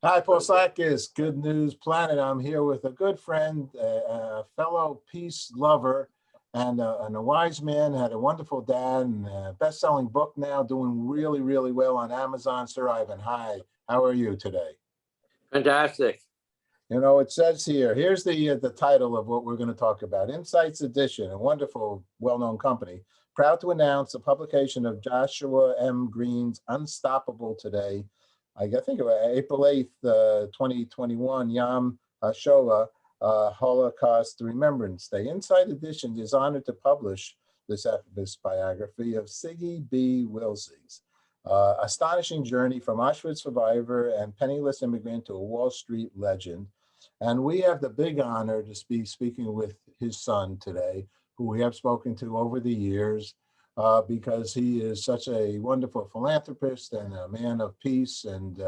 Hi, Posakis, Good News Planet. I'm here with a good friend, a fellow peace lover, and a wise man, had a wonderful dad, and a best-selling book now, doing really, really well on Amazon. Sir Ivan, hi, how are you today? Fantastic. You know, it says here, here's the title of what we're going to talk about. Insights Edition, a wonderful, well-known company, proud to announce the publication of Joshua M. Greene's Unstoppable today. I think it was April 8th, 2021, Yom HaShoah, Holocaust Remembrance Day. Insight Edition is honored to publish this biography of Siggi B. Wilzig, astonishing journey from Auschwitz survivor and penniless immigrant to a Wall Street legend. And we have the big honor to be speaking with his son today, who we have spoken to over the years, because he is such a wonderful philanthropist and a man of peace, and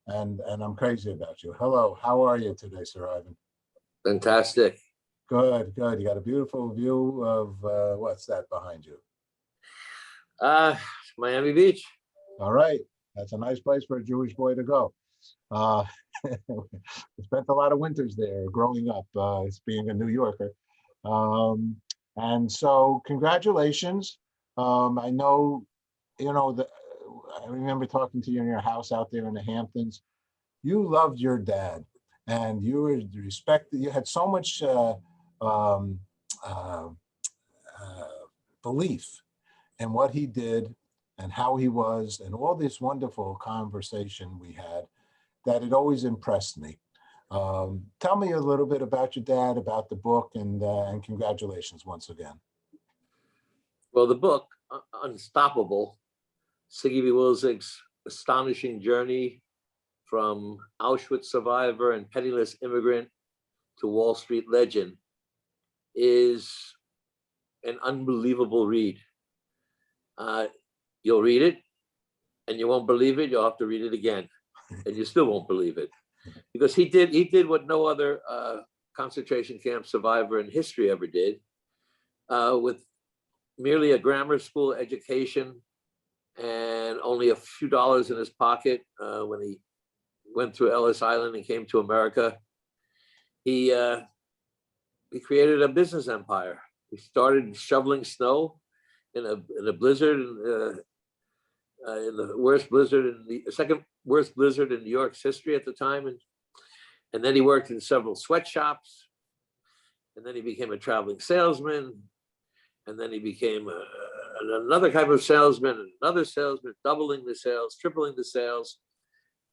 I'm crazy about you. Hello, how are you today, Sir Ivan? Fantastic. Good, good. You got a beautiful view of what's that behind you? Miami Beach. All right, that's a nice place for a Jewish boy to go. Spent a lot of winters there growing up, being a New Yorker. And so congratulations. I know, I remember talking to you in your house out there in the Hamptons. You loved your dad, and you were you had so much um, uh, belief in what he did and how he was, and all this wonderful conversation we had, that it always impressed me. Tell me a little bit about your dad, about the book, and congratulations once again. Well, the book, Unstoppable, Siggi B. Wilzig's astonishing journey from Auschwitz survivor and penniless immigrant to Wall Street legend, is an unbelievable read. You'll read it and you won't believe it. You'll have to read it again and you still won't believe it, because he did what no other concentration camp survivor in history ever did, with merely a grammar school education and only a few dollars in his pocket when he went through Ellis Island and came to America. He created a business empire. He started shoveling snow in a blizzard, in the worst blizzard, in the second worst blizzard in New York's history at the time. And then he worked in several sweatshops, and then he became a traveling salesman, and then he became another type of salesman, and another salesman, doubling the sales, tripling the sales,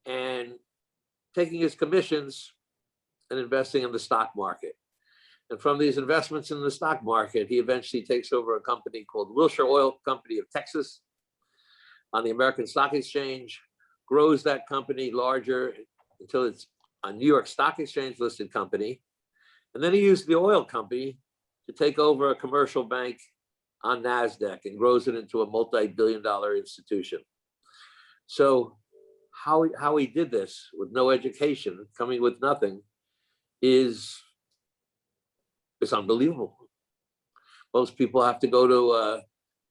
and taking his commissions and investing in the stock market. And from these investments in the stock market, he eventually takes over a company called Wilshire Oil Company of Texas on the American Stock Exchange, grows that company larger until it's a New York Stock Exchange listed company. And then he used the oil company to take over a commercial bank on NASDAQ and grows it into a multi-billion-dollar institution. So how he did this with no education, coming with nothing, is unbelievable. Most people have to go to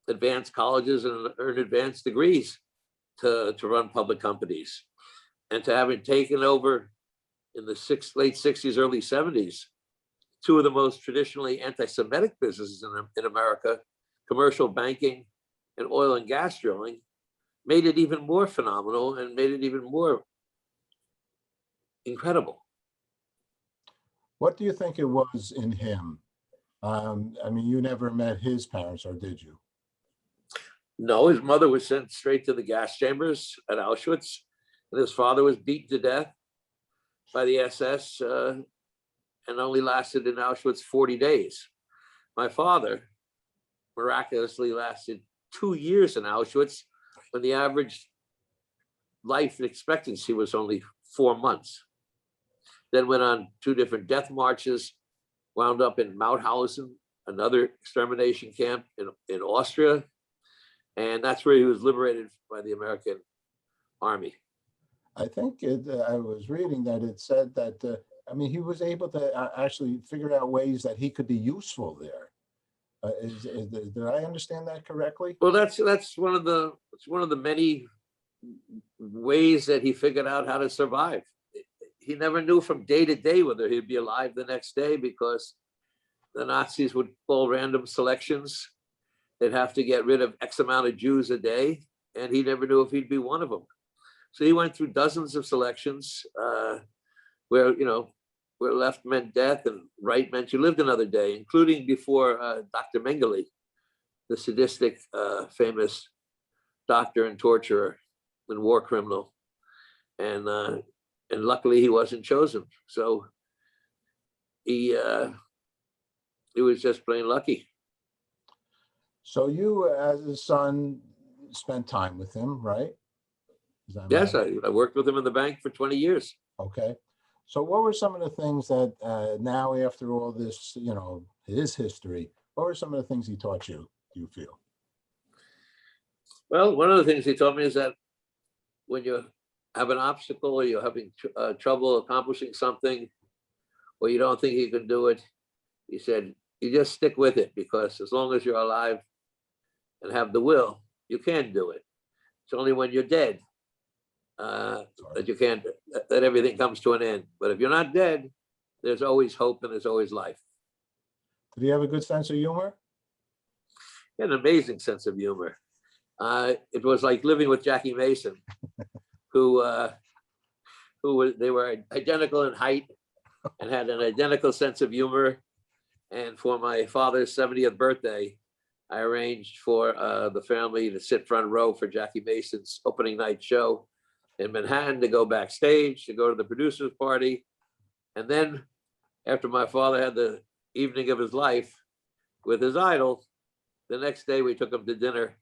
advanced colleges and earn advanced degrees to run public companies. And to have it taken over in the late 60s, early 70s, two of the most traditionally anti-Semitic businesses in America, commercial banking and oil and gas drilling, made it even more phenomenal and made it even more incredible. What do you think it was in him? I mean, you never met his parents, or did you? No, his mother was sent straight to the gas chambers at Auschwitz, and his father was beaten to death by the SS and only lasted in Auschwitz 40 days. My father miraculously lasted 2 years in Auschwitz, when the average life expectancy was only 4 months. Then went on 2 different death marches, wound up in Mauthausen, another extermination camp in Austria. And that's where he was liberated by the American army. I think I was reading that it said that, I mean, he was able to actually figure out ways that he could be useful there. Did I understand that correctly? Well, that's one of the many ways that he figured out how to survive. he never knew from day to day whether he'd be alive the next day, because the Nazis would call random selections. They'd have to get rid of X amount of Jews a day, and he never knew if he'd be one of them. So he went through dozens of selections where, where left meant death and right meant you lived another day, including before Dr. Mengele, the sadistic, famous doctor and torturer and war criminal. And luckily he wasn't chosen. So he was just plain lucky. So you, as his son, spent time with him, right? Yes, I worked with him in the bank for 20 years. Okay. So what were some of the things that now, after all this, his history, what were some of the things he taught you, do you feel? Well, one of the things he taught me is that when you have an obstacle or you're having trouble accomplishing something, or you don't think you can do it, he said, you just stick with it, because as long as you're alive and have the will, you can do it. It's only when you're dead that you can't, that everything comes to an end. But if you're not dead, there's always hope and there's always life. Did he have a good sense of humor? He had an amazing sense of humor. It was like living with Jackie Mason, who they were identical in height and had an identical sense of humor. And for my father's 70th birthday, I arranged for the family to sit front row for Jackie Mason's opening night show in Manhattan, to go backstage, to go to the producer's party. And then after my father had the evening of his life with his idol, the next day we took him to dinner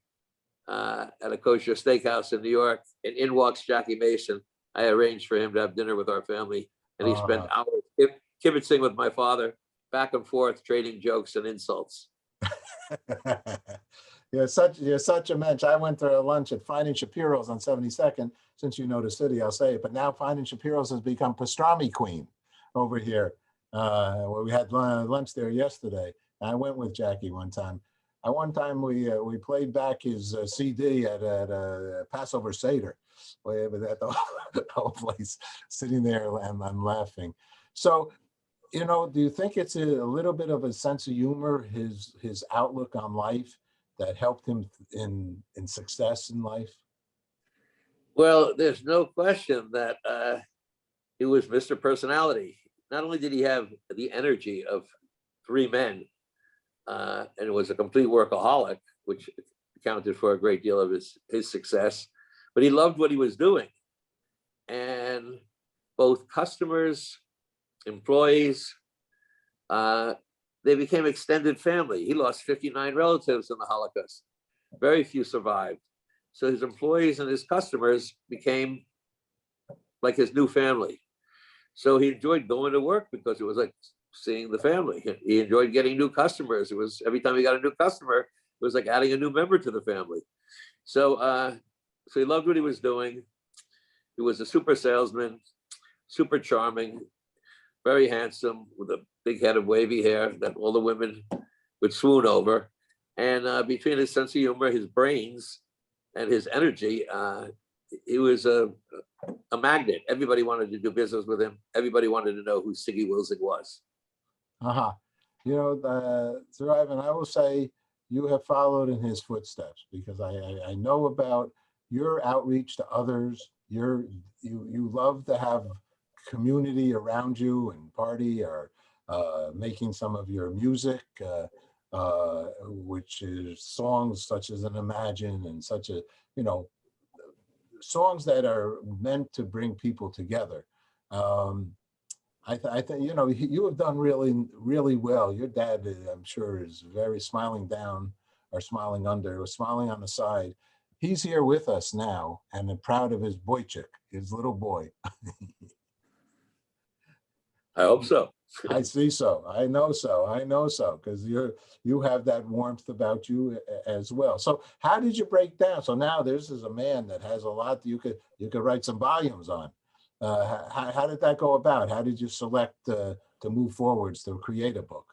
at a kosher steakhouse in New York, and in walks Jackie Mason. I arranged for him to have dinner with our family, and he spent hours kibitzing with my father, back and forth, trading jokes and insults. You're such a mensch. I went to lunch at Fine and Shapiro's on 72nd. Since you know the city, I'll say it. But now Fine and Shapiro's has become pastrami queen over here. Where we had lunch there yesterday. I went with Jackie one time. One time we played back his CD at a Passover Seder. At the whole place, sitting there and I'm laughing. So, do you think it's a little bit of a sense of humor, his outlook on life, that helped him in success in life? Well, there's no question that he was Mr. Personality. Not only did he have the energy of three men, and was a complete workaholic, which accounted for a great deal of his success, but he loved what he was doing. And both customers, employees, they became extended family. He lost 59 relatives in the Holocaust. Very few survived. So his employees and his customers became like his new family. So he enjoyed going to work because it was like seeing the family. He enjoyed getting new customers. It was, every time he got a new customer, it was like adding a new member to the family. So, so he loved what he was doing. He was a super salesman, super charming, very handsome, with a big head of wavy hair that all the women would swoon over. And between his sense of humor, his brains, and his energy, he was a magnet. Everybody wanted to do business with him. Everybody wanted to know who Siggi Wilzig was. Sir Ivan, I will say you have followed in his footsteps, because I know about your outreach to others. You love to have community around you and party, or making some of your music, which is songs such as an Imagine, and such a, songs that are meant to bring people together. I think, you have done really, really well. Your dad, I'm sure, is very smiling down, or smiling under, or smiling on the side. He's here with us now, and I'm proud of his boychik, his little boy. I hope so. I see so. I know so, because you have that warmth about you as well. So how did you break down? So now this is a man that has a lot you could write some volumes on. How did that go about? How did you select to move forwards to create a book?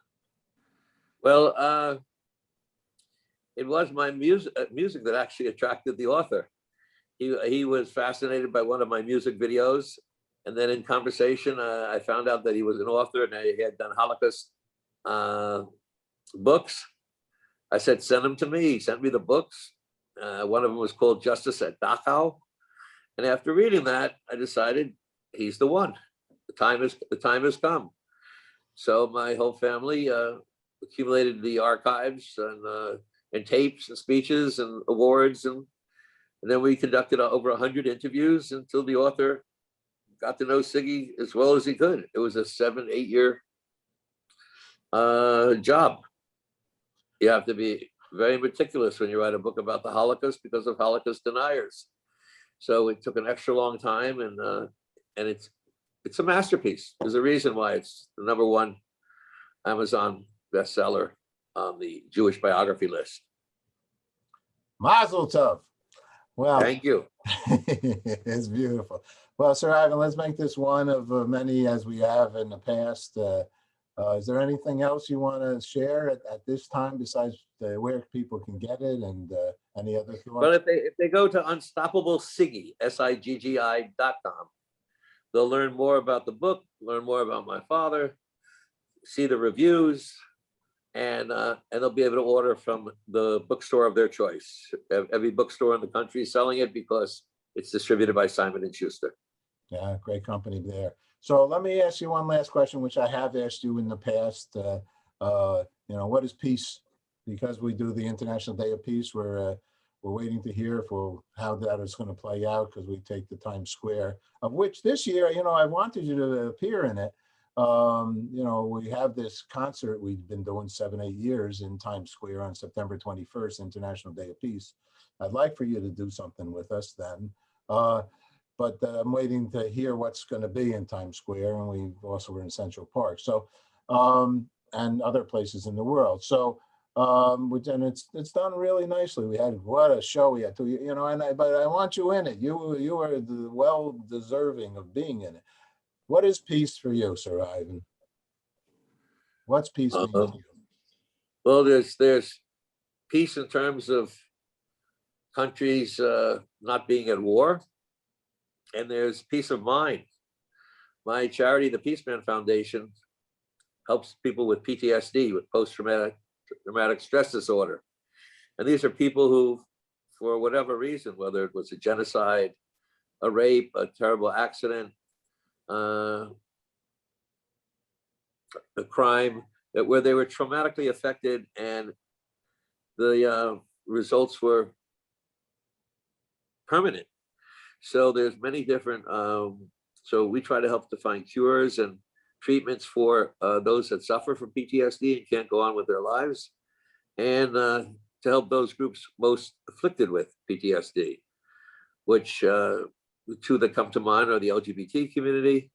Well, it was my music that actually attracted the author. He was fascinated by one of my music videos, And then in conversation, I found out that he was an author and he had done Holocaust books. I said, send them to me. He sent me the books. One of them was called Justice at Dachau. And after reading that, I decided he's the one. The time has come. So my whole family accumulated the archives and tapes and speeches and awards. And then we conducted over 100 interviews until the author got to know Siggi as well as he could. It was a 7-8 year job. You have to be very meticulous when you write a book about the Holocaust because of Holocaust deniers. So it took an extra long time, and it's a masterpiece. There's a reason why it's the #1 Amazon bestseller on the Jewish biography list. Mazel tov. Well, thank you. It's beautiful. Well, Sir Ivan, let's make this one of many as we have in the past. Is there anything else you want to share at this time besides where people can get it and any other thoughts? Well, if they go to Unstoppable Siggi, SIGGI.com, they'll learn more about the book, learn more about my father, see the reviews, and they'll be able to order from the bookstore of their choice. Every bookstore in the country is selling it because it's distributed by Simon & Schuster. Yeah, great company there. So let me ask you one last question, which I have asked you in the past. What is peace? Because we do the International Day of Peace, we're waiting to hear how that is going to play out, because we take the Times Square, of which this year, I wanted you to appear in it. We have this concert we've been doing 7-8 years in Times Square on September 21st, International Day of Peace. I'd like for you to do something with us then. But I'm waiting to hear what's going to be in Times Square, and we also were in Central Park. So, and other places in the world. So, and it's done really nicely. We had what a show we had to, but I want you in it. You are well deserving of being in it. What is peace for you, Sir Ivan? What's peace mean to you? Well, there's peace in terms of countries not being at war, and there's peace of mind. My charity, the Peaceman Foundation, helps people with PTSD, with post-traumatic stress disorder. And these are people who, for whatever reason, whether it was a genocide, a rape, a terrible accident, a crime, where they were traumatically affected and the results were permanent. So there's many different, so we try to help to find cures and treatments for those that suffer from PTSD and can't go on with their lives, and to help those groups most afflicted with PTSD, which the two that come to mind are the LGBT community,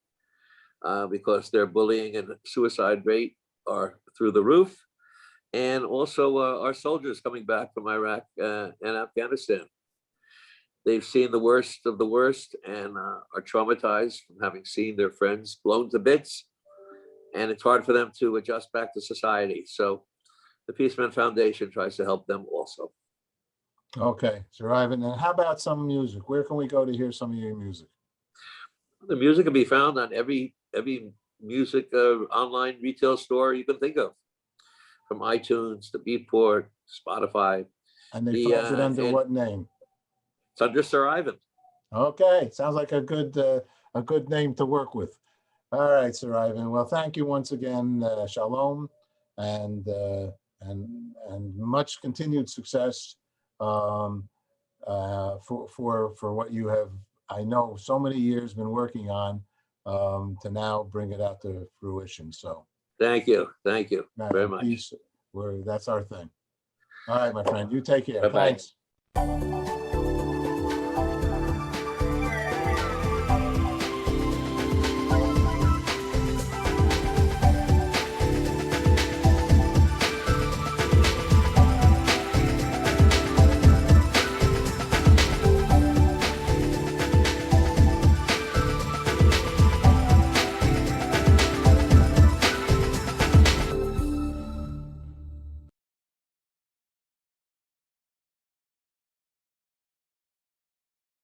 because their bullying and suicide rate are through the roof, and also our soldiers coming back from Iraq and Afghanistan. They've seen the worst of the worst and are traumatized from having seen their friends blown to bits, and it's hard for them to adjust back to society. So the Peaceman Foundation tries to help them also. Okay, Sir Ivan, and how about some music? Where can we go to hear some of your music? The music can be found on every music online retail store you can think of, from iTunes to Beatport, Spotify. And they find it under what name? It's under Sir Ivan. Okay, sounds like a good name to work with. All right, Sir Ivan. Well, thank you once again. Shalom, and much continued success for what you have, I know, so many years been working on, to now bring it out to fruition. So thank you very much. That's our thing. All right, my friend. You take care. Bye-bye. Thanks.